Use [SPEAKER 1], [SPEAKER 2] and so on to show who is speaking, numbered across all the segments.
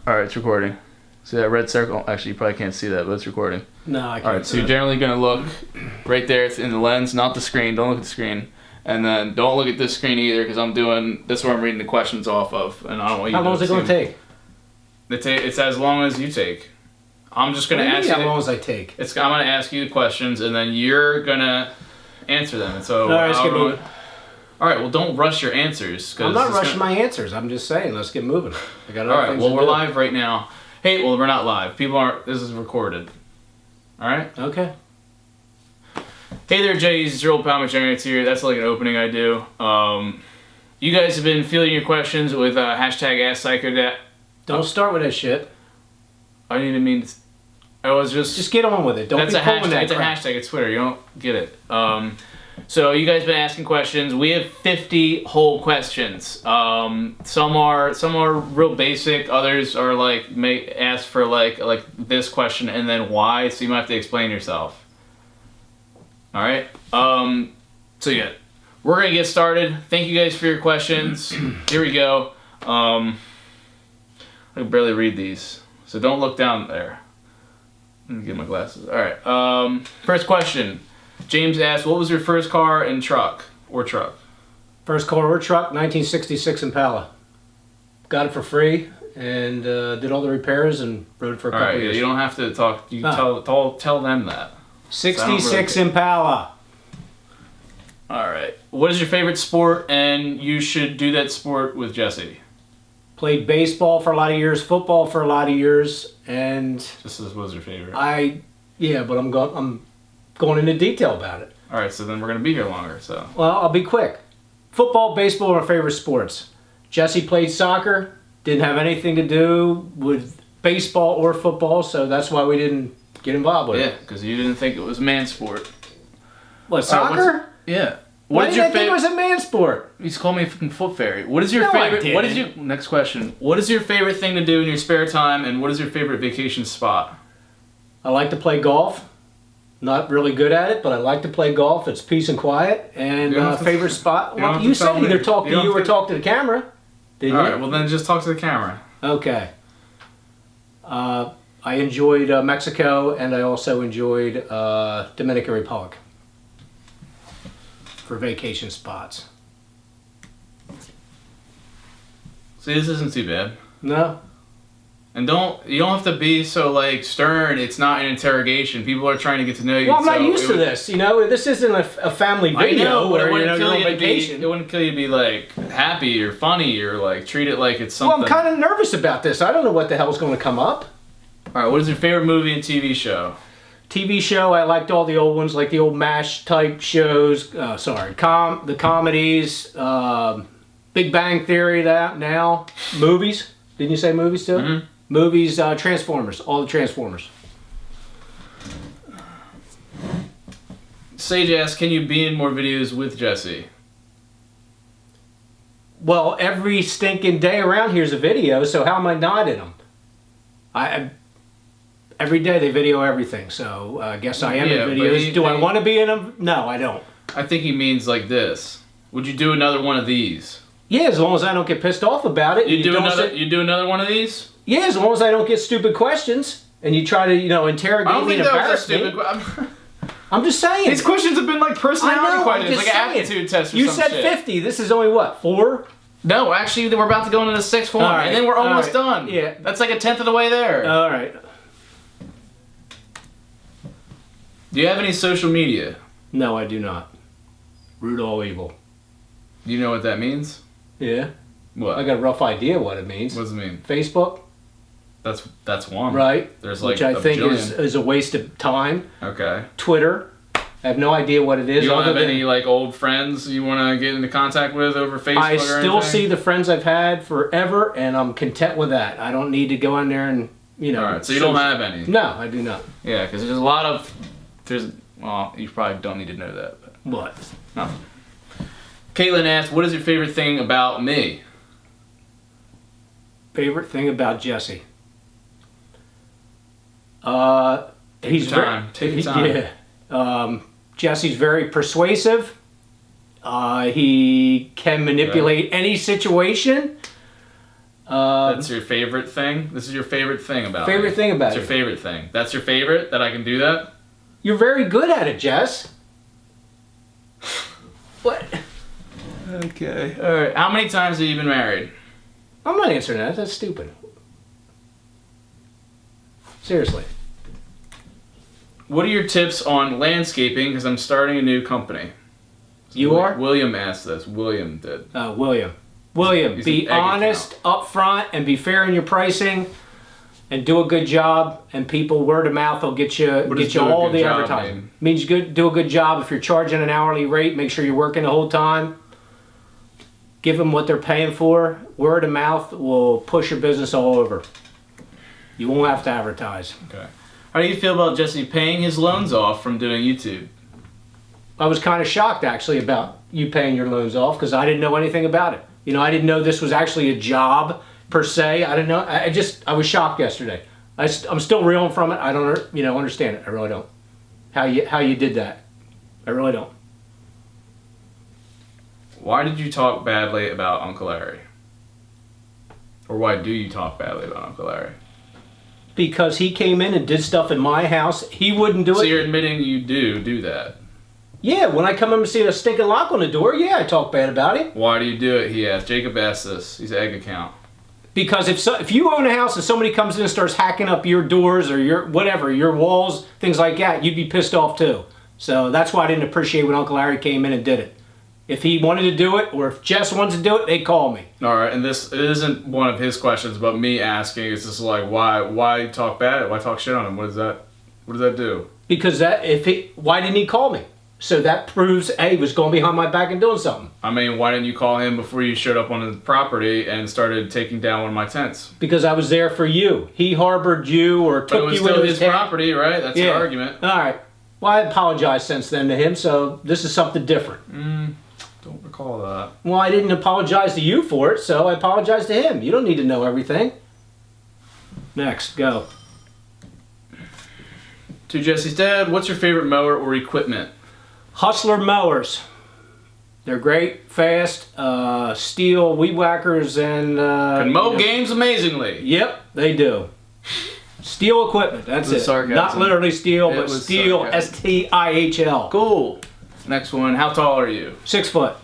[SPEAKER 1] Alright, it's recording. See that red circle? Actually, you probably can't see that, but it's recording.
[SPEAKER 2] No, I can't.
[SPEAKER 1] Alright, so you're generally going to look right there in the lens, not the screen. Don't look at the screen. And then don't look at this screen either, because this is where I'm reading the questions off of. And I don't want you
[SPEAKER 2] How long is it going to take?
[SPEAKER 1] It's as long as you take. I'm just going to ask you.
[SPEAKER 2] How long as I take?
[SPEAKER 1] I'm going to ask you the questions, and then you're going to answer them. And so,
[SPEAKER 2] all right, let's get moving.
[SPEAKER 1] All right, well, don't rush your answers.
[SPEAKER 2] I'm not rushing my answers. I'm just saying, let's get moving. I got
[SPEAKER 1] all right, well, we're live right now. Hey, well, we're not live. People aren't. This is recorded. All right?
[SPEAKER 2] Okay.
[SPEAKER 1] Hey there, Juggies. It's your old pal McJuggerNuggets here. That's like an opening I do. You guys have been fielding your questions with hashtag AskPsycho.
[SPEAKER 2] Don't start with that shit.
[SPEAKER 1] I didn't even mean to. I was just
[SPEAKER 2] get on with it. Don't be pulling that.
[SPEAKER 1] It's a hashtag. It's Twitter. You don't get it. So you guys been asking questions. We have 50 whole questions. Some are real basic. Others are like may ask for like this question and then why. So you might have to explain yourself. All right. So yeah, we're gonna get started. Thank you guys for your questions. Here we go. I can barely read these, so don't look down there. Let me get my glasses. All right. First question. James asked, what was your first car and truck? Or truck?
[SPEAKER 2] First car or truck, 1966 Impala. Got it for free and did all the repairs and rode it for a couple years.
[SPEAKER 1] Alright, you don't have to talk. You tell them that.
[SPEAKER 2] 66 Impala.
[SPEAKER 1] Alright. What is your favorite sport, and you should do that sport with Jesse?
[SPEAKER 2] Played baseball for a lot of years, football for a lot of years, and...
[SPEAKER 1] Just as was your favorite?
[SPEAKER 2] Yeah, but I'm going into detail about it.
[SPEAKER 1] Alright, so then we're going to be here longer, so...
[SPEAKER 2] Well, I'll be quick. Football, baseball are my favorite sports. Jesse played soccer, didn't have anything to do with baseball or football, so that's why we didn't get involved with it.
[SPEAKER 1] Yeah, because you didn't think it was a man sport.
[SPEAKER 2] What, soccer?
[SPEAKER 1] Yeah.
[SPEAKER 2] Why did I think it was a man sport?
[SPEAKER 1] You just called me a fucking foot fairy. What is your favorite...
[SPEAKER 2] I didn't.
[SPEAKER 1] Next question. What is your favorite thing to do in your spare time, and what is your favorite vacation spot?
[SPEAKER 2] I like to play golf. Not really good at it, but I like to play golf. It's peace and quiet. And favorite spot? Well, you said either talk to you or talk to the camera. Didn't you?
[SPEAKER 1] Alright, well then just talk to the camera.
[SPEAKER 2] Okay. I enjoyed Mexico, and I also enjoyed Dominican Republic for vacation spots.
[SPEAKER 1] See, this isn't too bad.
[SPEAKER 2] No. And
[SPEAKER 1] you don't have to be so like stern. It's not an interrogation. People are trying to get to know you.
[SPEAKER 2] Well, I'm not used to this. You know, this isn't a family video where you're on vacation.
[SPEAKER 1] It wouldn't kill you to be like happy or funny or like treat it like it's something.
[SPEAKER 2] Well, I'm kind of nervous about this. I don't know what the hell's going to come up.
[SPEAKER 1] All right, what is your favorite movie and TV show?
[SPEAKER 2] TV show, I liked all the old ones, like the old MASH type shows. The comedies, Big Bang Theory. That now movies. Didn't you say movies too?
[SPEAKER 1] Mm-hmm.
[SPEAKER 2] Movies, Transformers, all the Transformers.
[SPEAKER 1] Sage asks, can you be in more videos with Jesse?
[SPEAKER 2] Well, every stinking day around here's a video, so how am I not in them? Every day they video everything, so I guess I am in videos. Do I want to be in them? No, I don't.
[SPEAKER 1] I think he means like this. Would you do another one of these?
[SPEAKER 2] Yeah, as long as I don't get pissed off about it.
[SPEAKER 1] You do another one of these?
[SPEAKER 2] Yeah, as long as I don't get stupid questions and you try to, interrogate me and embarrass me. I'm just saying.
[SPEAKER 1] These questions have been like personality questions, like an aptitude test or
[SPEAKER 2] you said 50. This is only what, 4?
[SPEAKER 1] No, actually, we're about to go into the 6th one, and then we're almost done.
[SPEAKER 2] Yeah.
[SPEAKER 1] That's like a 10th of the way there.
[SPEAKER 2] All right.
[SPEAKER 1] Do you have any social media?
[SPEAKER 2] No, I do not. Root all evil.
[SPEAKER 1] Do you know what that means?
[SPEAKER 2] Yeah.
[SPEAKER 1] What?
[SPEAKER 2] I got a rough idea what it means.
[SPEAKER 1] What does it mean?
[SPEAKER 2] Facebook.
[SPEAKER 1] That's one.
[SPEAKER 2] Right.
[SPEAKER 1] There's like
[SPEAKER 2] which I think is a waste of time.
[SPEAKER 1] Okay.
[SPEAKER 2] Twitter. I have no idea what it is.
[SPEAKER 1] You don't have any like old friends you want to get into contact with over Facebook
[SPEAKER 2] I still see the friends I've had forever, and I'm content with that. I don't need to go in there and, All
[SPEAKER 1] right, so you don't have any?
[SPEAKER 2] No, I do not.
[SPEAKER 1] Yeah, because there's a lot of... Well, you probably don't need to know that. But
[SPEAKER 2] what?
[SPEAKER 1] Nothing. Caitlin asked, what is your favorite thing about me?
[SPEAKER 2] Favorite thing about Jesse?
[SPEAKER 1] Take your time.
[SPEAKER 2] Yeah. Jesse's very persuasive. He can manipulate any situation.
[SPEAKER 1] That's your favorite thing? This is your favorite thing about
[SPEAKER 2] Favorite thing about
[SPEAKER 1] That's your favorite thing. That's your favorite, that I can do that?
[SPEAKER 2] You're very good at it, Jess. What?
[SPEAKER 1] Okay. Alright. How many times have you been married?
[SPEAKER 2] I'm not answering that. That's stupid. Seriously.
[SPEAKER 1] What are your tips on landscaping? Because I'm starting a new company.
[SPEAKER 2] You are?
[SPEAKER 1] William asked this. William did.
[SPEAKER 2] William. William, be honest up front and be fair in your pricing and do a good job, and people word of mouth will get you all the advertising. Means do a good job. If you're charging an hourly rate, make sure you're working the whole time. Give them what they're paying for. Word of mouth will push your business all over. You won't have to advertise.
[SPEAKER 1] Okay. How do you feel about Jesse paying his loans off from doing YouTube?
[SPEAKER 2] I was kind of shocked actually about you paying your loans off because I didn't know anything about it. You know, I didn't know this was actually a job per se. I didn't know. I was shocked yesterday. I'm still reeling from it. I don't, understand it. I really don't. How you did that. I really don't.
[SPEAKER 1] Why did you talk badly about Uncle Larry? Or why do you talk badly about Uncle Larry?
[SPEAKER 2] Because he came in and did stuff in my house. He wouldn't do it.
[SPEAKER 1] So you're admitting you do that?
[SPEAKER 2] Yeah, when I come in and see a stinking lock on the door, yeah, I talk bad about it.
[SPEAKER 1] Why do you do it, he asked. Jacob asked this. He's egg account.
[SPEAKER 2] Because if you own a house and somebody comes in and starts hacking up your doors or your walls, things like that, you'd be pissed off too. So that's why I didn't appreciate when Uncle Larry came in and did it. If he wanted to do it, or if Jess wants to do it, they'd call me.
[SPEAKER 1] All right, and this isn't one of his questions, but me asking. It's just like, why talk bad? Why talk shit on him? What does that do?
[SPEAKER 2] Because why didn't he call me? So that proves, hey, he was going behind my back and doing something.
[SPEAKER 1] I mean, why didn't you call him before you showed up on the property and started taking down one of my tents?
[SPEAKER 2] Because I was there for you. He harbored you or took you into his
[SPEAKER 1] But it was still his property, right? That's the argument.
[SPEAKER 2] All right. Well, I apologized since then to him, so this is something different.
[SPEAKER 1] Don't recall that.
[SPEAKER 2] Well, I didn't apologize to you for it, so I apologized to him. You don't need to know everything. Next, go.
[SPEAKER 1] To Jesse's dad, what's your favorite mower or equipment?
[SPEAKER 2] Hustler mowers. They're great, fast, steel weed whackers, and
[SPEAKER 1] can mow games amazingly.
[SPEAKER 2] Yep, they do. Steel equipment. That's it.
[SPEAKER 1] Sarcasm.
[SPEAKER 2] Not literally steel, but steel. STIHL.
[SPEAKER 1] Cool. Next one. How tall are you?
[SPEAKER 2] 6 foot.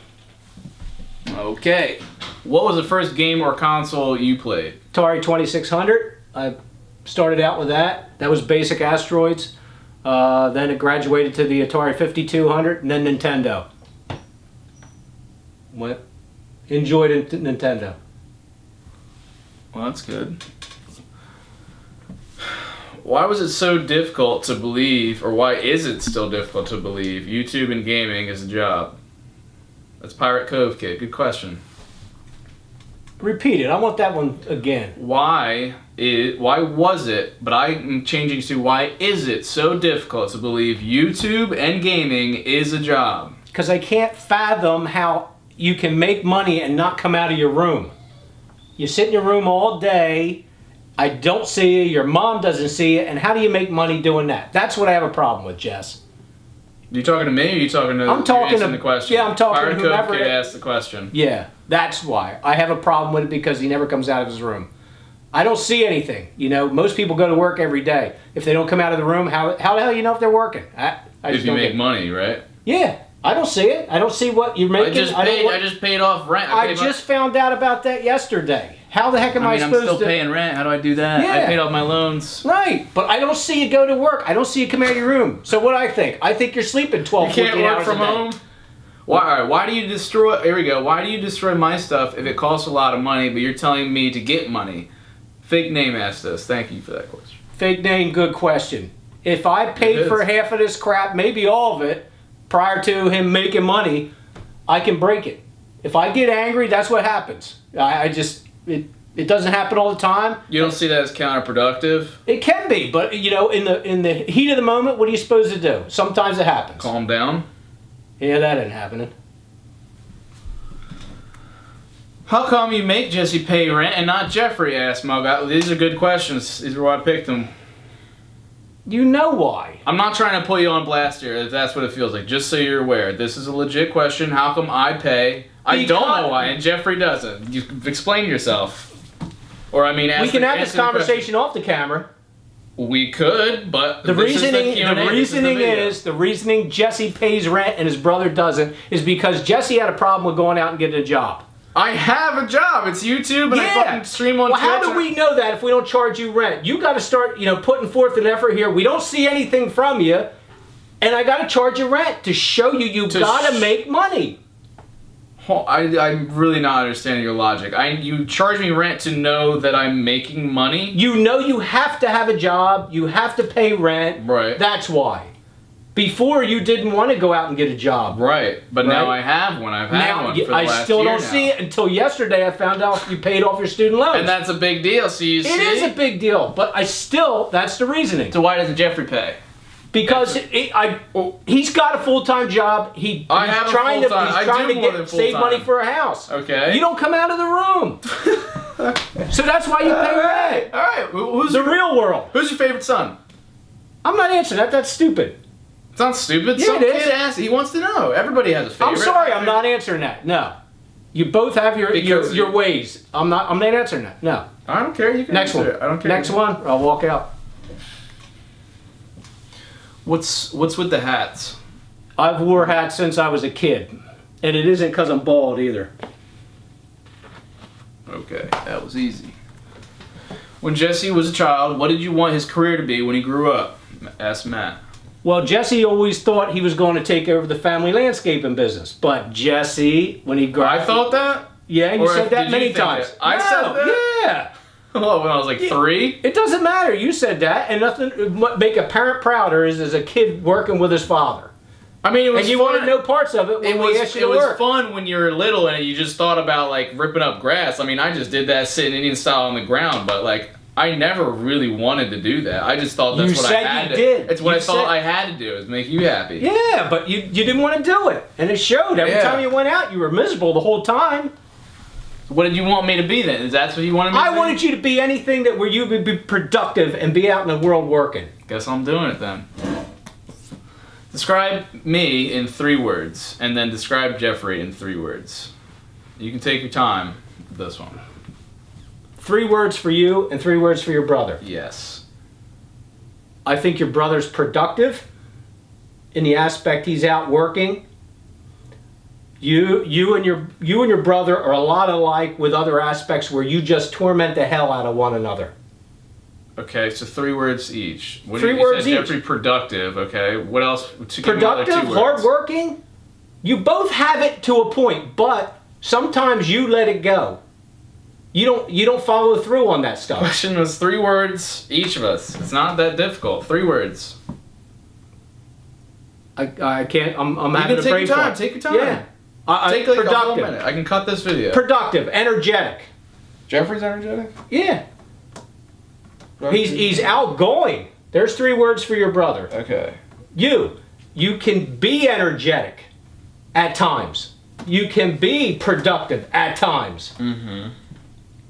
[SPEAKER 1] Okay. What was the first game or console you played?
[SPEAKER 2] Atari 2600. I started out with that. That was basic Asteroids. Then it graduated to the Atari 5200 and then Nintendo. Enjoyed Nintendo.
[SPEAKER 1] Well, that's good. Why was it so difficult to believe, or why is it still difficult to believe, YouTube and gaming is a job? That's Pirate Cove Kid. Good question.
[SPEAKER 2] Repeat it. I want that one again.
[SPEAKER 1] Why was it, but I'm changing to why is it so difficult to believe YouTube and gaming is a job?
[SPEAKER 2] Because I can't fathom how you can make money and not come out of your room. You sit in your room all day, I don't see you, your mom doesn't see you, and how do you make money doing that? That's what I have a problem with, Jess.
[SPEAKER 1] You talking to me or you talking to the question?
[SPEAKER 2] Yeah, I'm talking
[SPEAKER 1] Pirate
[SPEAKER 2] to whoever.
[SPEAKER 1] Cove Kid asked the question.
[SPEAKER 2] Yeah, that's why. I have a problem with it because he never comes out of his room. I don't see anything. You know, most people go to work every day. If they don't come out of the room, how the hell do you know if they're working?
[SPEAKER 1] If you make money, right?
[SPEAKER 2] Yeah, I don't see it. I don't see what you're making.
[SPEAKER 1] I just paid off rent.
[SPEAKER 2] I just found out about that yesterday. How the heck am I supposed to?
[SPEAKER 1] I'm still paying rent. How do I do that?
[SPEAKER 2] Yeah.
[SPEAKER 1] I paid off my loans.
[SPEAKER 2] Right, but I don't see you go to work. I don't see you come out of your room. So what do I think? I think you're sleeping 12, 14 hours a day. You can't work from home?
[SPEAKER 1] Why do you destroy? Here we go. Why do you destroy my stuff if it costs a lot of money, but you're telling me to get money? Fake name asked us. Thank you for that question.
[SPEAKER 2] Fake name, good question. If I paid for half of this crap, maybe all of it, prior to him making money, I can break it. If I get angry, that's what happens. It doesn't happen all the time.
[SPEAKER 1] You don't see that as counterproductive?
[SPEAKER 2] It can be, but you know, in the heat of the moment, what are you supposed to do? Sometimes it happens.
[SPEAKER 1] Calm down.
[SPEAKER 2] Yeah, that ain't happening.
[SPEAKER 1] How come you make Jesse pay rent and not Jeffrey? Asked Mug. These are good questions. These are why I picked them.
[SPEAKER 2] You know why.
[SPEAKER 1] I'm not trying to put you on blast here, if that's what it feels like. Just so you're aware. This is a legit question. How come I pay? I don't know why, and Jeffrey doesn't. You explain yourself. Or I mean,
[SPEAKER 2] we can have this conversation off the camera.
[SPEAKER 1] We could, but
[SPEAKER 2] the reasoning Jesse pays rent and his brother doesn't is because Jesse had a problem with going out and getting a job.
[SPEAKER 1] I have a job. It's YouTube, and I fucking stream on Twitch.
[SPEAKER 2] How do we know that if we don't charge you rent? You got to start, putting forth an effort here. We don't see anything from you, and I got to charge you rent to show you got to make money.
[SPEAKER 1] I'm really not understanding your logic. You charge me rent to know that I'm making money?
[SPEAKER 2] You know you have to have a job. You have to pay rent.
[SPEAKER 1] Right.
[SPEAKER 2] That's why. Before, you didn't want to go out and get a job.
[SPEAKER 1] Right. But now I have one. I've had one for the last year. I still don't see it until yesterday. I found out you paid off your student loans. And that's a big deal. So you see?
[SPEAKER 2] It is a big deal. But that's the reasoning.
[SPEAKER 1] So why doesn't Jeffrey pay?
[SPEAKER 2] Because he's got a full-time job. He's trying to save money for a house.
[SPEAKER 1] Okay.
[SPEAKER 2] You don't come out of the room. So that's why you pay rent.
[SPEAKER 1] All right.
[SPEAKER 2] Who's the real world?
[SPEAKER 1] Who's your favorite son?
[SPEAKER 2] I'm not answering that. That's stupid.
[SPEAKER 1] It's not stupid.
[SPEAKER 2] Yeah,
[SPEAKER 1] Some kid asks. He wants to know. Everybody has a favorite.
[SPEAKER 2] I'm sorry. I'm not answering that. No. You both have your ways. I'm not answering that. No.
[SPEAKER 1] I don't care. You can answer it. I don't care.
[SPEAKER 2] Next one. I'll walk out.
[SPEAKER 1] What's with the hats?
[SPEAKER 2] I've wore hats since I was a kid, and it isn't because I'm bald either.
[SPEAKER 1] Okay, that was easy. When Jesse was a child, what did you want his career to be when he grew up? Asked Matt.
[SPEAKER 2] Well, Jesse always thought he was going to take over the family landscaping business, but Jesse, when he grew up...
[SPEAKER 1] I thought that?
[SPEAKER 2] Yeah, you said that many times.
[SPEAKER 1] I said that?
[SPEAKER 2] Yeah.
[SPEAKER 1] Oh, when I was like 3?
[SPEAKER 2] It doesn't matter. You said that, and nothing would make a parent prouder is as a kid working with his father.
[SPEAKER 1] I mean, it was
[SPEAKER 2] and you wanted no parts of it when we asked you to work.
[SPEAKER 1] It was fun when you were little and you just thought about, like, ripping up grass. I mean, I just did that sitting Indian style on the ground, but, like, I never really wanted to do that. I just thought that's what I had to do. It's what I thought I had to do, is make you happy.
[SPEAKER 2] Yeah, but you didn't want to do it, and it showed. Every time you went out, you were miserable the whole time.
[SPEAKER 1] What did you want me to be then? Is that what you wanted me to be?
[SPEAKER 2] I wanted you to be anything where you would be productive and be out in the world working.
[SPEAKER 1] Guess I'm doing it then. Describe me in 3 words, and then describe Jeffrey in 3 words. You can take your time with this one.
[SPEAKER 2] 3 words for you and 3 words for your brother.
[SPEAKER 1] Yes.
[SPEAKER 2] I think your brother's productive in the aspect he's out working. You and your brother are a lot alike with other aspects where you just torment the hell out of one another.
[SPEAKER 1] Okay, so 3 words each.
[SPEAKER 2] 3 words each.
[SPEAKER 1] Jeffrey productive. Okay, what else?
[SPEAKER 2] Productive, hardworking. You both have it to a point, but sometimes you let it go. You don't follow through on that stuff.
[SPEAKER 1] The question was 3 words each of us. It's not that difficult. 3 words.
[SPEAKER 2] I can't. I'm having to pray for it.
[SPEAKER 1] Take your time.
[SPEAKER 2] Yeah.
[SPEAKER 1] Take like a whole minute. I can cut this video.
[SPEAKER 2] Productive, energetic.
[SPEAKER 1] Jeffrey's energetic?
[SPEAKER 2] Yeah. He's outgoing. There's 3 words for your brother.
[SPEAKER 1] Okay.
[SPEAKER 2] You can be energetic at times. You can be productive at times.
[SPEAKER 1] Mm-hmm.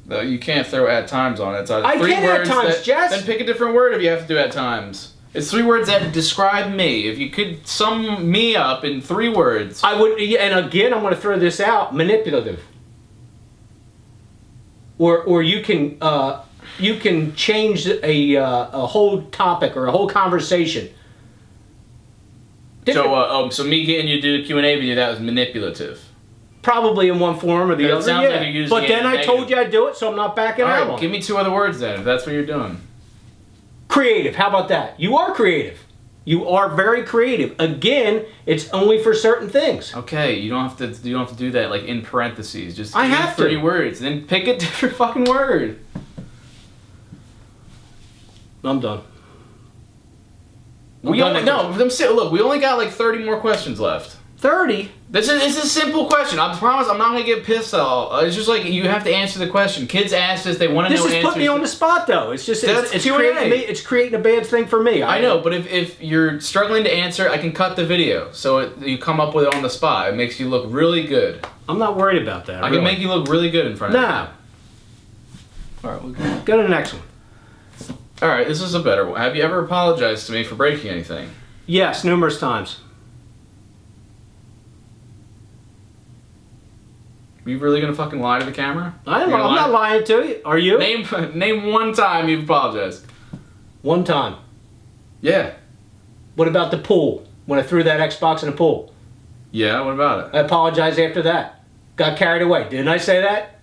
[SPEAKER 1] No, you can't throw at times on it. It's
[SPEAKER 2] I 3 can words at times, Jess.
[SPEAKER 1] Then pick a different word if you have to do at times. It's 3 words that describe me. If you could sum me up in 3 words.
[SPEAKER 2] I would, and again, I'm going to throw this out, manipulative. Or you can change a whole topic or a whole conversation.
[SPEAKER 1] So me getting you to do the Q&A video, that was manipulative.
[SPEAKER 2] Probably in one form or the other,
[SPEAKER 1] sounds like you're using
[SPEAKER 2] but then I told you I'd do it, so I'm not backing out on it.
[SPEAKER 1] Give me 2 other words then, if that's what you're doing.
[SPEAKER 2] Creative. How about that? You are creative. You are very creative. Again, it's only for certain things.
[SPEAKER 1] Okay, you don't have to do that like in parentheses. Just
[SPEAKER 2] I have
[SPEAKER 1] 3 words. Then pick a different fucking word.
[SPEAKER 2] I'm done.
[SPEAKER 1] Look, we only got like 30 more questions left.
[SPEAKER 2] 30?
[SPEAKER 1] It's a simple question. I promise I'm not going to get pissed off. It's just like you have to answer the question. Kids ask this, they want to know answers.
[SPEAKER 2] This is putting me on the spot though. It's just it's creating a bad thing for me.
[SPEAKER 1] I know, but if you're struggling to answer, I can cut the video so you come up with it on the spot. It makes you look really good.
[SPEAKER 2] I'm not worried about that.
[SPEAKER 1] I can make you look really good in front of you.
[SPEAKER 2] Nah.
[SPEAKER 1] All right, we'll go.
[SPEAKER 2] Go to the next one.
[SPEAKER 1] All right, this is a better one. Have you ever apologized to me for breaking anything?
[SPEAKER 2] Yes, numerous times.
[SPEAKER 1] You really gonna fucking lie to the camera?
[SPEAKER 2] I'm not lying to you. Are you?
[SPEAKER 1] Name one time you've apologized.
[SPEAKER 2] One time.
[SPEAKER 1] Yeah.
[SPEAKER 2] What about the pool? When I threw that Xbox in the pool?
[SPEAKER 1] Yeah, what about it?
[SPEAKER 2] I apologized after that. Got carried away. Didn't I say that?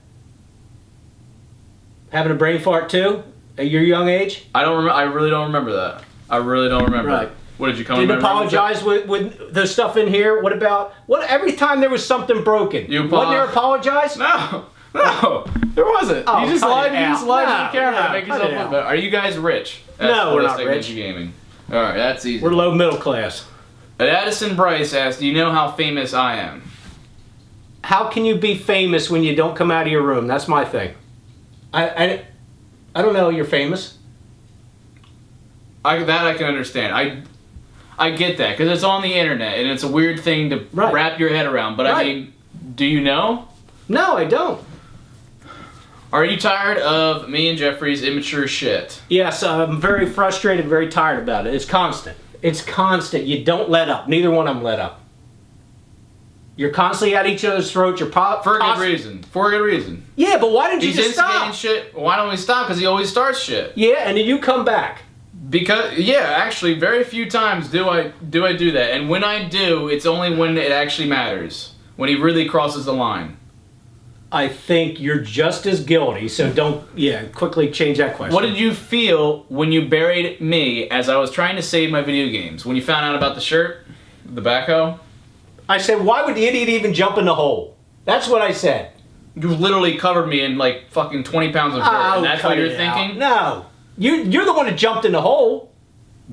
[SPEAKER 2] Having a brain fart too? At your young age?
[SPEAKER 1] I don't remember. I really don't remember that. I really don't remember.
[SPEAKER 2] Right.
[SPEAKER 1] What did you come?
[SPEAKER 2] Didn't apologize with the stuff in here. What about every time there was something broken?
[SPEAKER 1] You
[SPEAKER 2] wasn't there apologize?
[SPEAKER 1] No, there wasn't.
[SPEAKER 2] Oh,
[SPEAKER 1] you just lied. You just lied
[SPEAKER 2] No,
[SPEAKER 1] to the camera to
[SPEAKER 2] no,
[SPEAKER 1] make
[SPEAKER 2] cut
[SPEAKER 1] yourself
[SPEAKER 2] it
[SPEAKER 1] look
[SPEAKER 2] out.
[SPEAKER 1] better. Are you guys rich?
[SPEAKER 2] No, we're not rich.
[SPEAKER 1] Gaming. All right, that's easy.
[SPEAKER 2] We're low middle class.
[SPEAKER 1] Addison Bryce asked, "Do you know how famous I am?"
[SPEAKER 2] How can you be famous when you don't come out of your room? That's my thing. I don't know. You're famous.
[SPEAKER 1] I can understand. I get that because it's on the internet and it's a weird thing to wrap your head around. But I mean, do you know?
[SPEAKER 2] No, I don't.
[SPEAKER 1] Are you tired of me and Jeffrey's immature shit?
[SPEAKER 2] Yes, I'm very frustrated, very tired about it. It's constant. It's constant. You don't let up. Neither one of them let up. You're constantly at each other's throats. You're
[SPEAKER 1] for a good reason. For a good reason.
[SPEAKER 2] Yeah, but why didn't you
[SPEAKER 1] He's
[SPEAKER 2] just stop?
[SPEAKER 1] instigating shit. Why don't we stop? Because he always starts shit.
[SPEAKER 2] Yeah, and then you come back.
[SPEAKER 1] Because actually, very few times do I do that, and when I do, it's only when it actually matters. When he really crosses the line.
[SPEAKER 2] I think you're just as guilty, so don't, quickly change that question.
[SPEAKER 1] What did you feel when you buried me as I was trying to save my video games? When you found out about the shirt? The backhoe?
[SPEAKER 2] I said, why would the idiot even jump in the hole? That's what I said.
[SPEAKER 1] You literally covered me in like fucking 20 pounds of dirt, and that's what you're thinking?
[SPEAKER 2] No. You're the one that jumped in the hole.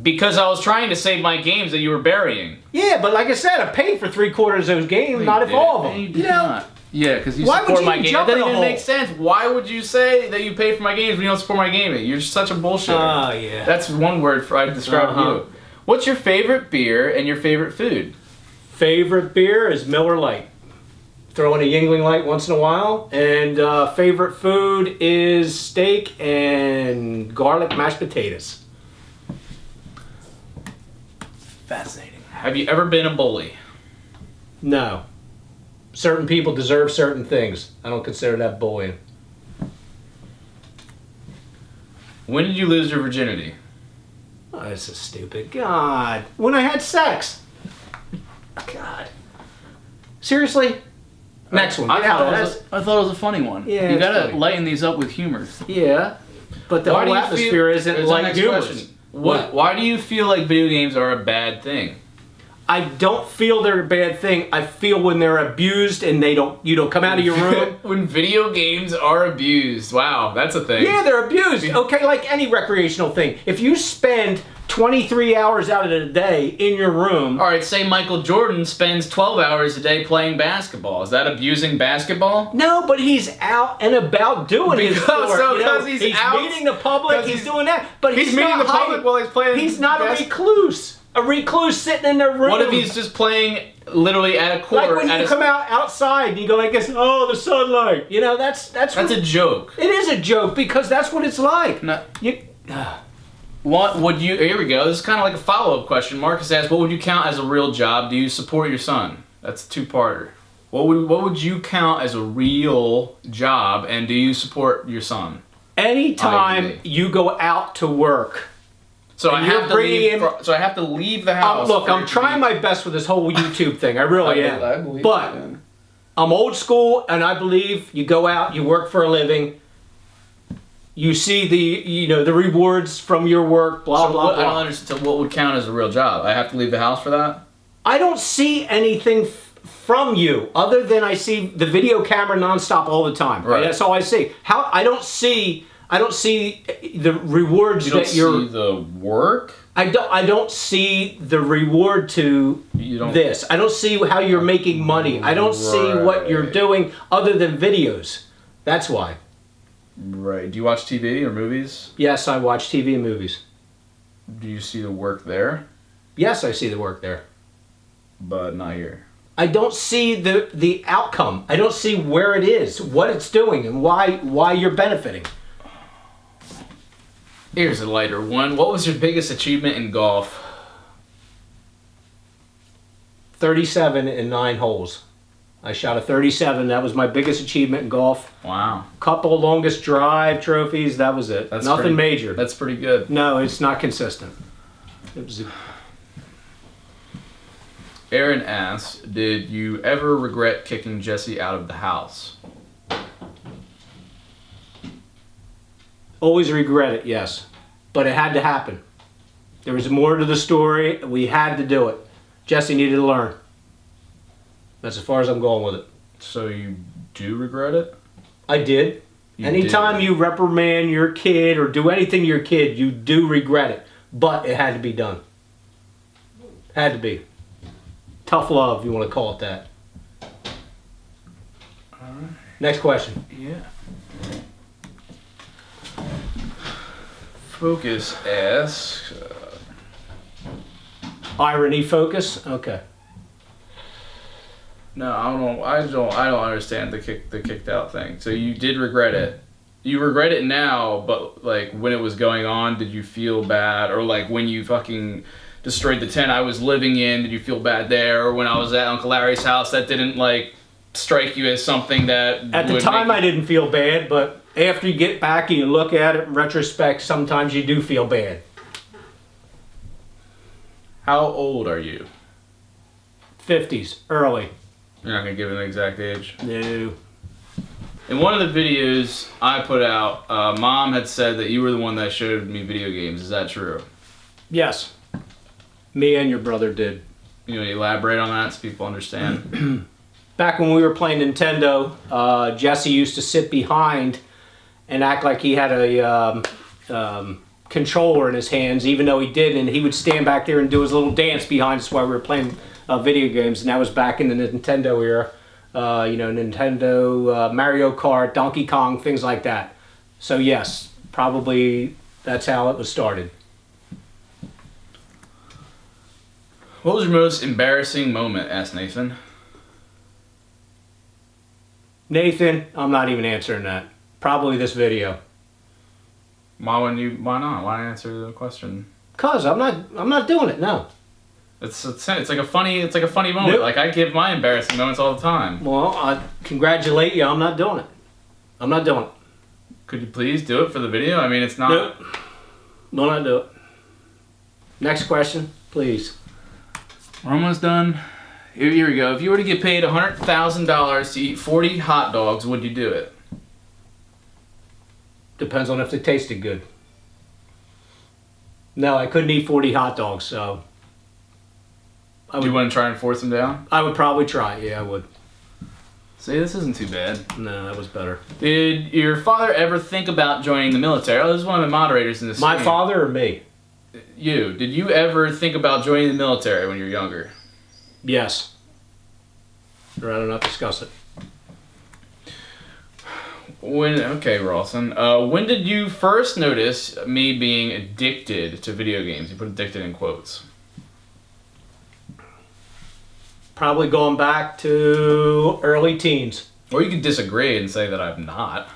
[SPEAKER 1] Because I was trying to save my games that you were burying.
[SPEAKER 2] Yeah, but like I said, I paid for 3/4 of those games, not if all of them.
[SPEAKER 1] You did not. Yeah, because you support my game. That doesn't even make sense. Why would you say that you pay for my games when you don't support my gaming? You're such a bullshitter.
[SPEAKER 2] Oh, yeah.
[SPEAKER 1] That's one word I describe you. What's your favorite beer and your favorite food?
[SPEAKER 2] Favorite beer is Miller Lite. Throw in a Yingling Light once in a while. And favorite food is steak and garlic mashed potatoes.
[SPEAKER 1] Fascinating. Have you ever been a bully?
[SPEAKER 2] No. Certain people deserve certain things. I don't consider that bullying.
[SPEAKER 1] When did you lose your virginity?
[SPEAKER 2] Oh, this is stupid. God. When I had sex. God. Seriously? Next one.
[SPEAKER 1] I thought it was a funny one.
[SPEAKER 2] Yeah,
[SPEAKER 1] you gotta
[SPEAKER 2] funny.
[SPEAKER 1] lighten these up with humor.
[SPEAKER 2] Yeah. But the whole atmosphere isn't like humor.
[SPEAKER 1] Why do you feel like video games are a bad thing?
[SPEAKER 2] I don't feel they're a bad thing. I feel when they're abused and you don't come out of your room.
[SPEAKER 1] When video games are abused. Wow, that's a thing.
[SPEAKER 2] Yeah, they're abused. Okay, like any recreational thing. If you spend 23 hours out of the day in your room.
[SPEAKER 1] All right, say Michael Jordan spends 12 hours a day playing basketball. Is that abusing basketball?
[SPEAKER 2] No, but he's out and about doing his sport.
[SPEAKER 1] Because he's out,
[SPEAKER 2] meeting the public, he's doing that. But
[SPEAKER 1] he's meeting the public while he's playing.
[SPEAKER 2] He's not a recluse. A recluse sitting in their room.
[SPEAKER 1] What if he's just playing literally at a court?
[SPEAKER 2] Like when you come out outside and you go like this, oh, the sunlight. You know, that's
[SPEAKER 1] a joke.
[SPEAKER 2] It is a joke because that's what it's like.
[SPEAKER 1] No. What would you... Here we go. This is kind of like a follow-up question. Marcus asked, what would you count as a real job? Do you support your son? That's a two-parter. What would you count as a real job, and do you support your son?
[SPEAKER 2] Anytime you go out to work...
[SPEAKER 1] So I have to leave the house.
[SPEAKER 2] Look, I'm trying my best with this whole YouTube thing. I really am.
[SPEAKER 1] I believe
[SPEAKER 2] but I'm old school, and I believe you go out, you work for a living, you see the rewards from your work. Blah blah blah.
[SPEAKER 1] I don't understand. So what would count as a real job? I have to leave the house for that.
[SPEAKER 2] I don't see anything from you other than I see the video camera nonstop all the time. Right. That's all I see. I don't see the rewards that you're...
[SPEAKER 1] You don't see the work?
[SPEAKER 2] I don't see the reward to this. I don't see how you're making money. I don't see what you're doing other than videos. That's why.
[SPEAKER 1] Right. Do you watch TV or movies?
[SPEAKER 2] Yes, I watch TV and movies.
[SPEAKER 1] Do you see the work there?
[SPEAKER 2] Yes, I see the work there.
[SPEAKER 1] But not here.
[SPEAKER 2] I don't see the outcome. I don't see where it is, what it's doing, and why you're benefiting.
[SPEAKER 1] Here's a lighter one. What was your biggest achievement in golf?
[SPEAKER 2] 37 in 9 holes. I shot a 37. That was my biggest achievement in golf.
[SPEAKER 1] Wow.
[SPEAKER 2] Couple longest drive trophies. That was it. Nothing major.
[SPEAKER 1] That's pretty good.
[SPEAKER 2] No, it's not consistent. It was.
[SPEAKER 1] Aaron asks, did you ever regret kicking Jesse out of the house?
[SPEAKER 2] Always regret it, yes. But it had to happen. There was more to the story. We had to do it. Jesse needed to learn. That's as far as I'm going with it.
[SPEAKER 1] So you do regret it?
[SPEAKER 2] I did. Anytime you reprimand your kid or do anything to your kid, you do regret it. But it had to be done. Had to be. Tough love, you want to call it that.
[SPEAKER 1] Alright.
[SPEAKER 2] Next question.
[SPEAKER 1] Yeah. Focus asks...
[SPEAKER 2] Irony focus? Okay.
[SPEAKER 1] No, I don't understand the kicked out thing. So you did regret it. You regret it now, but like when it was going on, did you feel bad? Or like when you fucking destroyed the tent I was living in, did you feel bad there? Or when I was at Uncle Larry's house, that didn't like strike you as something that
[SPEAKER 2] at the time I didn't feel bad, but after you get back and you look at it in retrospect, sometimes you do feel bad.
[SPEAKER 1] How old are you?
[SPEAKER 2] 50s, early.
[SPEAKER 1] You're not gonna give an exact age?
[SPEAKER 2] No.
[SPEAKER 1] In one of the videos I put out, Mom had said that you were the one that showed me video games. Is that true?
[SPEAKER 2] Yes. Me and your brother did.
[SPEAKER 1] You know, elaborate on that so people understand.
[SPEAKER 2] Back when we were playing Nintendo, Jesse used to sit behind and act like he had a controller in his hands, even though he didn't. And he would stand back there and do his little dance behind us while we were playing video games. And that was back in the Nintendo era. You know, Nintendo, Mario Kart, Donkey Kong, things like that. So yes, probably that's how it was started.
[SPEAKER 1] What was your most embarrassing moment? Asked Nathan.
[SPEAKER 2] Nathan, I'm not even answering that. Probably this video.
[SPEAKER 1] Why not? Why answer the question?
[SPEAKER 2] Cause I'm not doing it. No.
[SPEAKER 1] It's like a funny moment.
[SPEAKER 2] Nope.
[SPEAKER 1] Like I give my embarrassing moments all the time.
[SPEAKER 2] Well, I congratulate you. I'm not doing it. I'm not doing it.
[SPEAKER 1] Could you please do it for the video? I mean, it's not.
[SPEAKER 2] Nope. Will not do it. Next question, please.
[SPEAKER 1] We're almost done. Here we go. If you were to get paid $100,000 to eat 40 hot dogs, would you do it?
[SPEAKER 2] Depends on if they tasted good. No, I couldn't eat 40 hot dogs, so.
[SPEAKER 1] Do you want to try and force them down?
[SPEAKER 2] I would probably try. Yeah, I would.
[SPEAKER 1] See, this isn't too bad.
[SPEAKER 2] No, that was better.
[SPEAKER 1] Did your father ever think about joining the military? Oh, this is one of the moderators in this.
[SPEAKER 2] My father or me?
[SPEAKER 1] You. Did you ever think about joining the military when you were younger?
[SPEAKER 2] Yes. I'd rather not discuss it.
[SPEAKER 1] Okay, Rawson. When did you first notice me being addicted to video games? You put addicted in quotes.
[SPEAKER 2] Probably going back to early teens.
[SPEAKER 1] Or you could disagree and say that I'm not.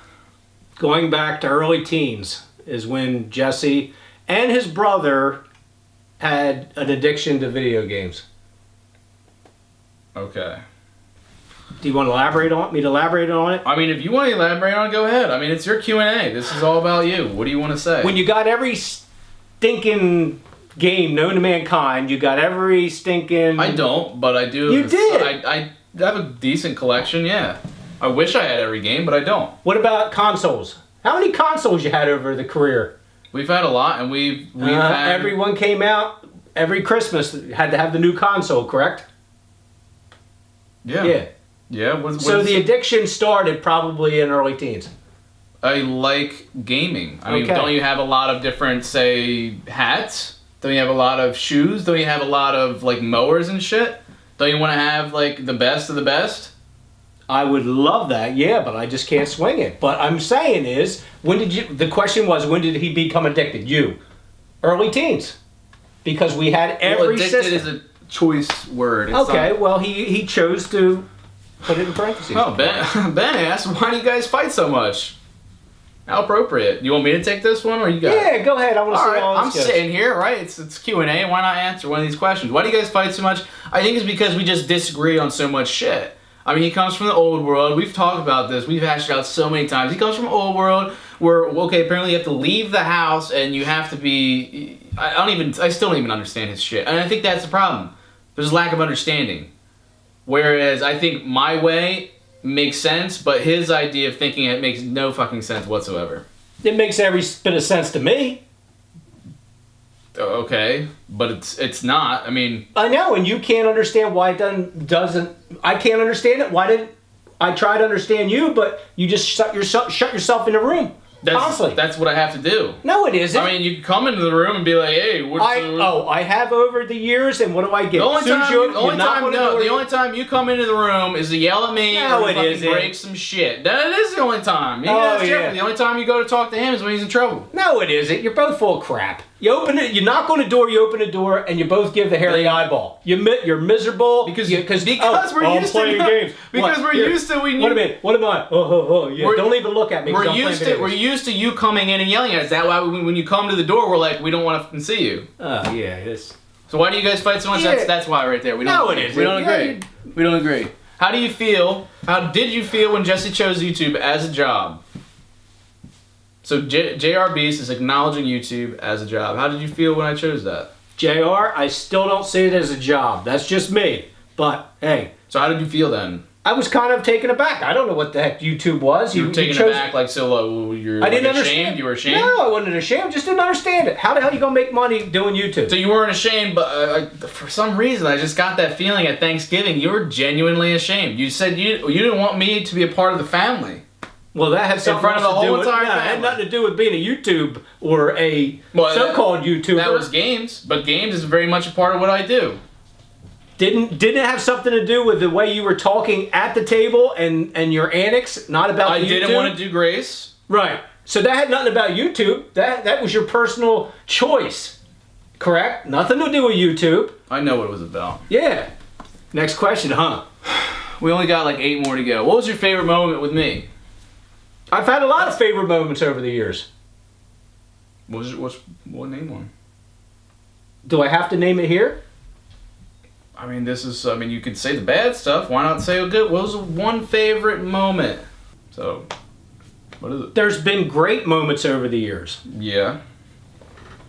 [SPEAKER 2] Going back to early teens is when Jesse and his brother had an addiction to video games.
[SPEAKER 1] Okay.
[SPEAKER 2] Do you want to elaborate on it?
[SPEAKER 1] I mean, if you want to elaborate on it, go ahead. I mean, it's your Q&A. This is all about you. What do you want to say?
[SPEAKER 2] When you got every stinking game known to mankind, you got every stinking...
[SPEAKER 1] I don't, but I do.
[SPEAKER 2] You did?
[SPEAKER 1] I have a decent collection, yeah. I wish I had every game, but I don't.
[SPEAKER 2] What about consoles? How many consoles you had over the career?
[SPEAKER 1] We've had a lot, and we've had...
[SPEAKER 2] Everyone came out every Christmas, had to have the new console, correct?
[SPEAKER 1] Yeah.
[SPEAKER 2] Yeah.
[SPEAKER 1] Yeah.
[SPEAKER 2] So the addiction started probably in early teens.
[SPEAKER 1] I like gaming. I mean,
[SPEAKER 2] Okay.
[SPEAKER 1] don't you have a lot of different, say, hats? Don't you have a lot of shoes? Don't you have a lot of, like, mowers and shit? Don't you want to have, like, the best of the best?
[SPEAKER 2] I would love that, yeah, but I just can't swing it. But I'm saying is, the question was, when did he become addicted? You. Early teens. Because we had every
[SPEAKER 1] addicted
[SPEAKER 2] system.
[SPEAKER 1] is a choice word. It's
[SPEAKER 2] Okay,
[SPEAKER 1] not...
[SPEAKER 2] well, he chose to put it in parentheses.
[SPEAKER 1] Oh, Ben asked, why do you guys fight so much? How appropriate. You want me to take this one, or you got
[SPEAKER 2] Yeah, go ahead. I want to see all
[SPEAKER 1] I'm
[SPEAKER 2] this goes.
[SPEAKER 1] sitting here, right? It's Q&A. Why not answer one of these questions? Why do you guys fight so much? I think it's because we just disagree on so much shit. I mean, he comes from the old world. We've talked about this. We've hashed it out so many times. He comes from old world where, okay, apparently you have to leave the house and you have to be... I still don't even understand his shit. And I think that's the problem. There's a lack of understanding. Whereas I think my way makes sense, but his idea of thinking it makes no fucking sense whatsoever.
[SPEAKER 2] It makes every bit of sense to me.
[SPEAKER 1] Okay, but it's not. I mean,
[SPEAKER 2] I know, and you can't understand why it doesn't. I can't understand it. Why didn't I try to understand you? But you just shut yourself in a room constantly.
[SPEAKER 1] That's what I have to do.
[SPEAKER 2] No, it isn't.
[SPEAKER 1] I mean, you can come into the room and be like, "Hey,
[SPEAKER 2] I have over the years, and what do I get?
[SPEAKER 1] The only time you come into the room is to yell at me and break some shit. That is the only time. The only time you go to talk to him is when he's in trouble.
[SPEAKER 2] No, it isn't. You're both full of crap. You open it. You knock on the door. You open the door, and you both give the hairy eyeball. You're miserable
[SPEAKER 1] because we're used to
[SPEAKER 2] Wait a minute. What am I? Yeah. Don't even look at me.
[SPEAKER 1] We're used to you coming in and yelling at us. That's why when you come to the door, we're like, we don't want to fucking see you.
[SPEAKER 2] Oh yeah, it is.
[SPEAKER 1] So why do you guys fight so much?
[SPEAKER 2] Yeah.
[SPEAKER 1] That's why right there. We
[SPEAKER 2] don't agree.
[SPEAKER 1] We don't agree. How do you feel? How did you feel when Jesse chose YouTube as a job? So JR Beast is acknowledging YouTube as a job. How did you feel when I chose that?
[SPEAKER 2] JR, I still don't see it as a job. That's just me. But hey.
[SPEAKER 1] So how did you feel then?
[SPEAKER 2] I was kind of taken aback. I don't know what the heck YouTube was.
[SPEAKER 1] You were taken aback, like, so you're
[SPEAKER 2] I didn't
[SPEAKER 1] ashamed?
[SPEAKER 2] understand.
[SPEAKER 1] You were ashamed?
[SPEAKER 2] No, I wasn't ashamed. Just didn't understand it. How the hell are you going to make money doing YouTube?
[SPEAKER 1] So you weren't ashamed, but for some reason, I just got that feeling at Thanksgiving. You were genuinely ashamed. You said you didn't want me to be a part of the family.
[SPEAKER 2] Well, that had something
[SPEAKER 1] to do with it.
[SPEAKER 2] It had nothing to do with being a YouTube or a so-called YouTuber.
[SPEAKER 1] That was games, but games is very much a part of what I do.
[SPEAKER 2] Didn't it have something to do with the way you were talking at the table and your antics, not about
[SPEAKER 1] I
[SPEAKER 2] YouTube?
[SPEAKER 1] didn't want to do Grace.
[SPEAKER 2] Right. So that had nothing about YouTube. That was your personal choice. Correct? Nothing to do with YouTube.
[SPEAKER 1] I know what it was about.
[SPEAKER 2] Yeah. Next question, huh?
[SPEAKER 1] We only got like 8 more to go. What was your favorite moment with me?
[SPEAKER 2] I've had a lot of favorite moments over the years.
[SPEAKER 1] What name one?
[SPEAKER 2] Do I have to name it here?
[SPEAKER 1] I mean, you could say the bad stuff. Why not say a good? What was one favorite moment? So, what is it?
[SPEAKER 2] There's been great moments over the years.
[SPEAKER 1] Yeah.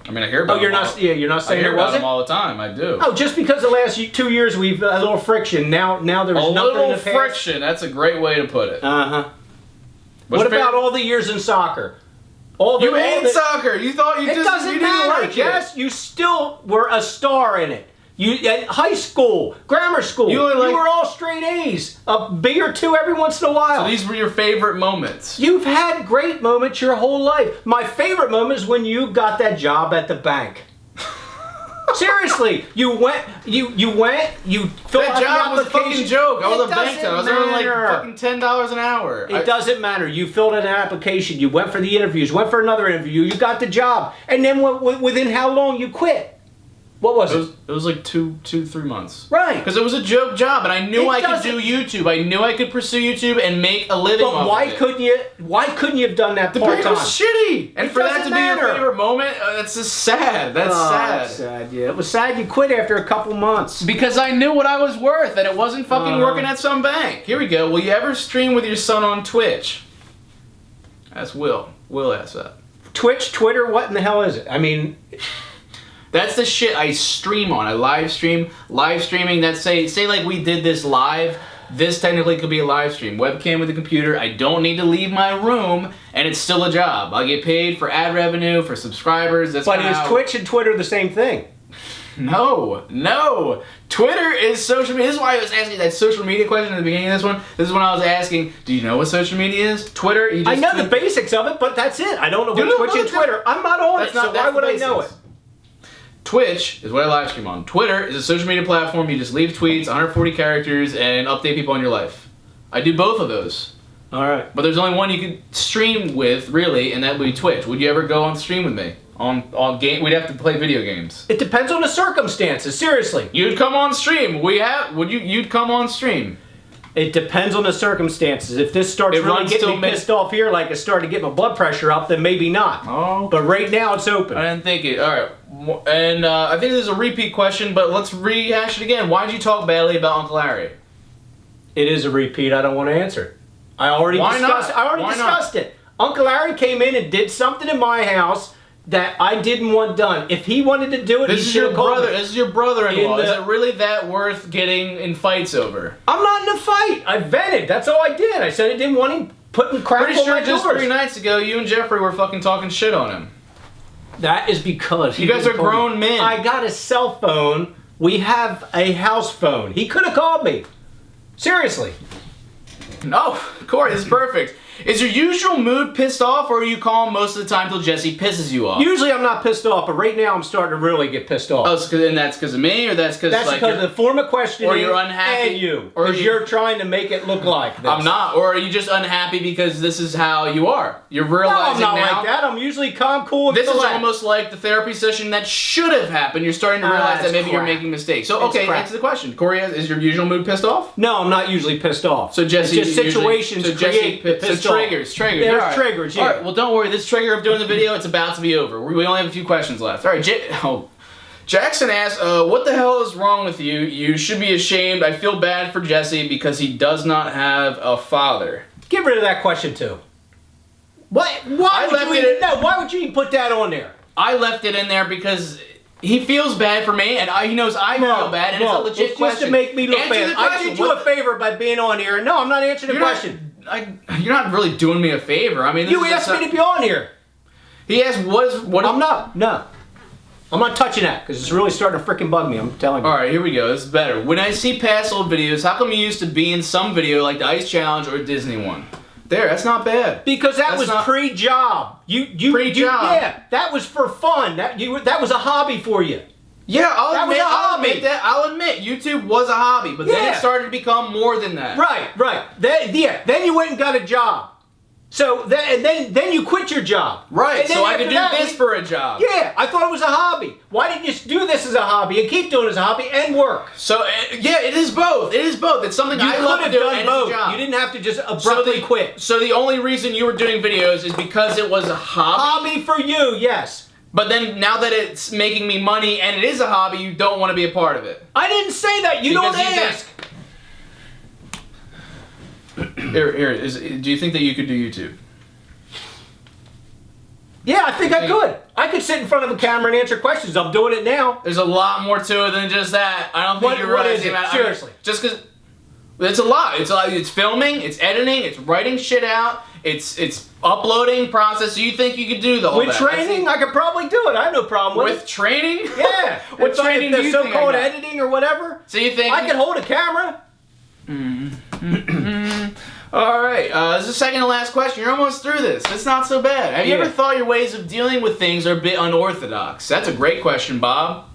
[SPEAKER 1] I mean, I hear about them.
[SPEAKER 2] You're not saying there wasn't?
[SPEAKER 1] I hear about them all the time. I do.
[SPEAKER 2] Oh, just because the last 2 years we've had a little friction. Now there's nothing in the past.
[SPEAKER 1] A little friction. That's a great way to put it.
[SPEAKER 2] Uh-huh. What about all the years in soccer?
[SPEAKER 1] You hate soccer. You thought you
[SPEAKER 2] didn't like it. Yes, you still were a star in it. You at high school, grammar school, you were all straight A's. A B or two every once in a while.
[SPEAKER 1] So these were your favorite moments.
[SPEAKER 2] You've had great moments your whole life. My favorite moment is when you got that job at the bank. Seriously, you filled out
[SPEAKER 1] that job was a fucking joke. I was a bank teller. I was earning like fucking $10 an hour.
[SPEAKER 2] It doesn't matter. You filled out an application. You went for the interviews. Went for another interview. You got the job. And then within how long you quit? What was it?
[SPEAKER 1] It was like 2-3 months.
[SPEAKER 2] Right.
[SPEAKER 1] Because it was a joke job, and I knew I could do YouTube. I knew I could pursue YouTube and make a living off of it.
[SPEAKER 2] But why couldn't you have done that part-time?
[SPEAKER 1] The bank was shitty. And for that to be your favorite moment, that's just sad. That's sad.
[SPEAKER 2] That's sad, yeah. It was sad you quit after a couple months.
[SPEAKER 1] Because I knew what I was worth, and it wasn't fucking working at some bank. Here we go. Will you ever stream with your son on Twitch? That's Will. Will asked that.
[SPEAKER 2] Twitch, Twitter, what in the hell is it? I mean...
[SPEAKER 1] That's the shit I stream on. I live stream. Live streaming, that's say like we did this live. This technically could be a live stream. Webcam with a computer. I don't need to leave my room, and it's still a job. I'll get paid for ad revenue, for subscribers. That's
[SPEAKER 2] but is Twitch and Twitter the same thing?
[SPEAKER 1] No. Twitter is social media. This is why I was asking that social media question at the beginning of this one. This is when I was asking, do you know what social media is? Twitter,
[SPEAKER 2] I know the basics of it, but that's it. I don't know what Twitch and Twitter. I'm not on it, so why would I know it?
[SPEAKER 1] Twitch is what I live stream on. Twitter is a social media platform. You just leave tweets, 140 characters, and update people on your life. I do both of those.
[SPEAKER 2] All right.
[SPEAKER 1] But there's only one you can stream with, really, and that would be Twitch. Would you ever go on stream with me? On game, we'd have to play video games.
[SPEAKER 2] It depends on the circumstances. Seriously.
[SPEAKER 1] You'd come on stream. You'd come on stream.
[SPEAKER 2] It depends on the circumstances. If this starts really getting me pissed off here, like it's starting to get my blood pressure up, then maybe not.
[SPEAKER 1] Oh.
[SPEAKER 2] But right now, it's open.
[SPEAKER 1] I didn't think it. All right. And I think this is a repeat question, but let's rehash it again. Why did you talk badly about Uncle Larry?
[SPEAKER 2] It is a repeat. I don't want to answer it. I already discussed it. Uncle Larry came in and did something in my house that I didn't want done. If he wanted to do it,
[SPEAKER 1] this is your brother. This is your brother-in-law. Is it really that worth getting in fights over?
[SPEAKER 2] I'm not in a fight. I vented. That's all I did. I said I didn't want him putting crap on my doors.
[SPEAKER 1] Just 3 nights ago, you and Jeffrey were fucking talking shit on him.
[SPEAKER 2] That is because
[SPEAKER 1] you guys are grown men.
[SPEAKER 2] I got a cell phone. We have a house phone. He could have called me. Seriously.
[SPEAKER 1] No, Corey, this is perfect. Is your usual mood pissed off, or are you calm most of the time till Jesse pisses you off?
[SPEAKER 2] Usually I'm not pissed off, but right now I'm starting to really get pissed off.
[SPEAKER 1] Oh, and that's because of me, or that's because
[SPEAKER 2] like because of the form of questioning,
[SPEAKER 1] or you're unhappy,
[SPEAKER 2] and you, or you're trying to make it look like this.
[SPEAKER 1] I'm not, or are you just unhappy because this is how you are? You're realizing
[SPEAKER 2] no, I'm not
[SPEAKER 1] now.
[SPEAKER 2] Like that. I'm usually calm, cool, and
[SPEAKER 1] this
[SPEAKER 2] collect.
[SPEAKER 1] is almost like the therapy session that should have happened. You're starting to realize that maybe you're making mistakes. So okay, answer the question. Corey, is your usual mood pissed off?
[SPEAKER 2] No, I'm not usually pissed off.
[SPEAKER 1] So Jesse,
[SPEAKER 2] it's just situations create pissed off.
[SPEAKER 1] Triggers.
[SPEAKER 2] There's triggers, yeah.
[SPEAKER 1] Alright, well don't worry, this trigger of doing the video, it's about to be over. We only have a few questions left. Alright, Jackson asks, what the hell is wrong with you? You should be ashamed. I feel bad for Jesse because he does not have a father.
[SPEAKER 2] Get rid of that question too. Why would you even put that on there?
[SPEAKER 1] I left it in there because he feels bad for me, and he knows I feel bad, and it's a legit question.
[SPEAKER 2] Just to make me look bad. I did you a favor by being on here. No, I'm not answering the question.
[SPEAKER 1] You're not really doing me a favor. I mean,
[SPEAKER 2] you asked me to be on here.
[SPEAKER 1] He asked, what?
[SPEAKER 2] I'm not. No. I'm not touching that because it's really starting to freaking bug me. I'm telling you.
[SPEAKER 1] All right, here we go. This is better. When I see past old videos, how come you used to be in some video like the Ice Challenge or Disney one? There, that's not bad.
[SPEAKER 2] Because that was pre-job. Pre-job. Yeah, that was for fun. That was a hobby for you.
[SPEAKER 1] Yeah, I'll admit, YouTube was a hobby, but then it started to become more than that.
[SPEAKER 2] Right. Then you went and got a job. So then you quit your job.
[SPEAKER 1] Right, so I could do this for a job.
[SPEAKER 2] Yeah, I thought it was a hobby. Why didn't you do this as a hobby and keep doing it as a hobby and work?
[SPEAKER 1] So, yeah, it is both. It is both. It's something I love to do and it's a job.
[SPEAKER 2] You didn't have to just abruptly quit.
[SPEAKER 1] So the only reason you were doing videos is because it was a hobby?
[SPEAKER 2] Hobby for you, yes.
[SPEAKER 1] But then, now that it's making me money and it is a hobby, you don't want to be a part of it.
[SPEAKER 2] I didn't say that. You don't ask.
[SPEAKER 1] Do you think that you could do YouTube?
[SPEAKER 2] Yeah, I think I could. I could sit in front of a camera and answer questions. I'm doing it now.
[SPEAKER 1] There's a lot more to it than just that. I don't think you're realizing that.
[SPEAKER 2] Seriously.
[SPEAKER 1] Just because it's a lot. It's filming, it's editing, it's writing shit out, it's uploading process. So you think you could do the whole
[SPEAKER 2] With training, I could probably do it. I have no problem with it.
[SPEAKER 1] With training?
[SPEAKER 2] Yeah.
[SPEAKER 1] What training do you think?
[SPEAKER 2] So-called editing or whatever.
[SPEAKER 1] So you think
[SPEAKER 2] I could hold a camera?
[SPEAKER 1] Alright, this is the second to last question. You're almost through this. It's not so bad. Have you ever thought your ways of dealing with things are a bit unorthodox? That's a great question, Bob.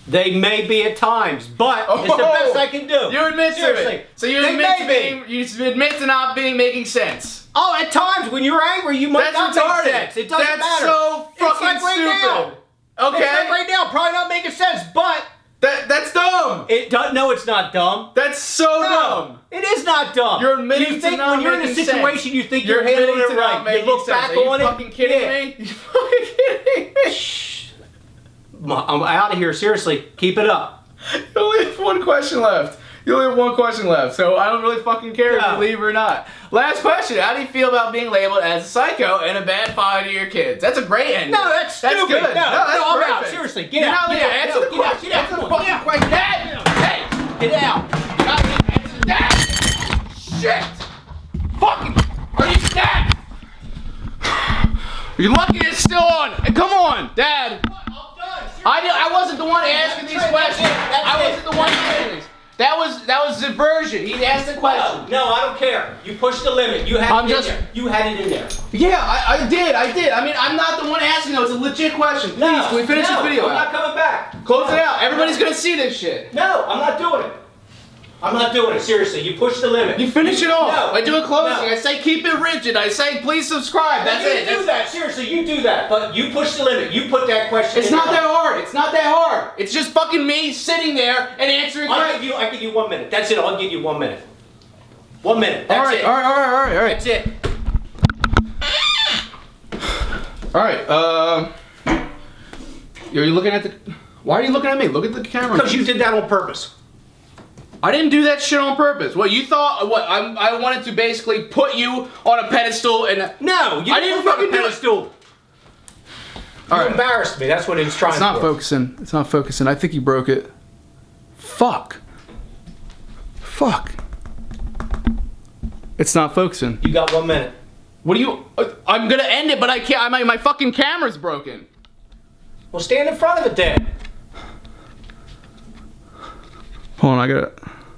[SPEAKER 2] They may be at times, but it's the best I can do.
[SPEAKER 1] You admit to it. So you admit to not making sense.
[SPEAKER 2] Oh, at times when you're angry, you might not make sense. It doesn't matter.
[SPEAKER 1] That's so fucking stupid.
[SPEAKER 2] Now.
[SPEAKER 1] Okay.
[SPEAKER 2] It's like right now, probably not making sense, but
[SPEAKER 1] that's dumb.
[SPEAKER 2] No, it's not dumb.
[SPEAKER 1] That's so dumb.
[SPEAKER 2] It is not dumb.
[SPEAKER 1] You're admitting to not
[SPEAKER 2] when you're in a situation,
[SPEAKER 1] sense.
[SPEAKER 2] you think you're handling it right. You look back on it.
[SPEAKER 1] Are you fucking kidding me? You fucking kidding me?
[SPEAKER 2] Shh. I'm out of here. Seriously, keep it up.
[SPEAKER 1] You only have one question left. So I don't really fucking care if you leave or not. Last question. How do you feel about being labeled as a psycho and a bad father to your kids? That's a great ending.
[SPEAKER 2] No, that's stupid.
[SPEAKER 1] Good.
[SPEAKER 2] No, I'm out.
[SPEAKER 1] Perfect.
[SPEAKER 2] Seriously, get out.
[SPEAKER 1] Answer the question.
[SPEAKER 2] Get out. Hey, get out.
[SPEAKER 1] You got me. Answer that. Shit. Fucking. Are you dead? You're lucky it's still on. Hey, come on, Dad. I wasn't the one asking these questions. I wasn't the one asking these. That was the version. He asked the question.
[SPEAKER 2] No, I don't care. You pushed the limit. You had it in there. You had it in there.
[SPEAKER 1] Yeah, I did. I mean, I'm not the one asking though. It's a legit question. Please, can we finish this video
[SPEAKER 2] I'm not coming back.
[SPEAKER 1] Close it out. Everybody's gonna see this shit.
[SPEAKER 2] No, I'm not doing it. I'm not doing it. Seriously, you pushed the limit.
[SPEAKER 1] You finish it off.
[SPEAKER 2] No.
[SPEAKER 1] I do a closing. I say keep it rigid. I say please subscribe. That's it.
[SPEAKER 2] You do that. Seriously, you do that. But you push the limit. You put that question.
[SPEAKER 1] It's not that hard. It's not that hard. It's just fucking me sitting there and answering questions.
[SPEAKER 2] I give you 1 minute. That's it. I'll give you 1 minute. 1 minute. That's it.
[SPEAKER 1] All right.
[SPEAKER 2] That's it.
[SPEAKER 1] All right. Are you looking at the? Why are you looking at me? Look at the camera.
[SPEAKER 2] Because you did that on purpose.
[SPEAKER 1] I didn't do that shit on purpose. What, you thought, what, I wanted to basically put you on a pedestal and...
[SPEAKER 2] No, you didn't fucking pedestal. You embarrassed me, that's what it's trying to do.
[SPEAKER 1] It's not focusing. It's not focusing. I think you broke it. Fuck. Fuck. It's not focusing.
[SPEAKER 2] You got 1 minute.
[SPEAKER 1] What do you... I'm gonna end it, but I can't. My fucking camera's broken.
[SPEAKER 2] Well, stand in front of it then.
[SPEAKER 1] Hold on, I gotta...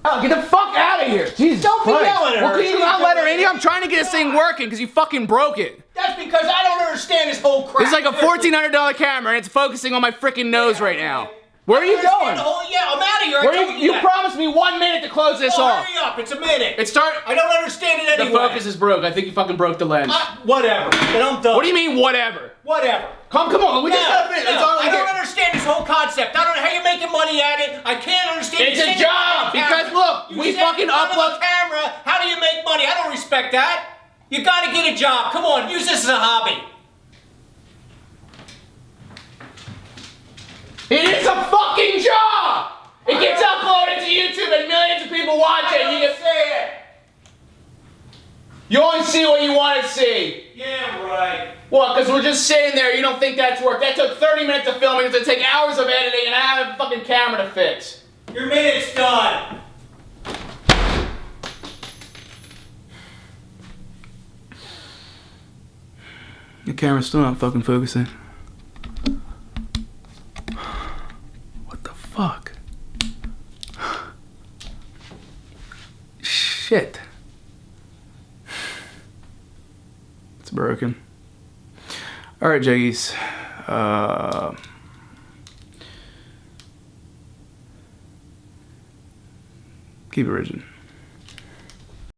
[SPEAKER 1] Oh, get the fuck out of here! Jesus
[SPEAKER 2] Don't be
[SPEAKER 1] Christ.
[SPEAKER 2] yelling at her.
[SPEAKER 1] Well, can you not let her in here? I'm trying to get this thing working because you fucking broke it.
[SPEAKER 2] That's because I don't understand this whole crap.
[SPEAKER 1] This is like a $1,400 camera and it's focusing on my freaking nose right now. Where are you going?
[SPEAKER 2] Yeah, I'm out of here.
[SPEAKER 1] You promised me 1 minute to close this off.
[SPEAKER 2] Hurry up, it's a minute.
[SPEAKER 1] I
[SPEAKER 2] don't understand it anyway.
[SPEAKER 1] The focus is broke. I think you fucking broke the lens.
[SPEAKER 2] Whatever. Then I'm done.
[SPEAKER 1] What do you mean, whatever?
[SPEAKER 2] Whatever.
[SPEAKER 1] Come on. We just gotta finish.
[SPEAKER 2] I don't understand this whole concept. I don't know how you're making money at it. I can't understand.
[SPEAKER 1] It's a job. Because look, we fucking upload
[SPEAKER 2] the camera. How do you make money? I don't respect that. You gotta get a job. Come on, use this as a hobby.
[SPEAKER 1] It is a fucking job! It gets uploaded to YouTube and millions of people watch it. You can see it. You only see what you want to see.
[SPEAKER 2] Yeah, right.
[SPEAKER 1] What, because we're just sitting there, you don't think that's work. That took 30 minutes of filming, it's going to take hours of editing, and I have a fucking camera to fix.
[SPEAKER 2] Your minute's done.
[SPEAKER 1] The camera's still not fucking focusing. What the fuck? Shit. It's broken. Alright, Juggies. Keep it rigid.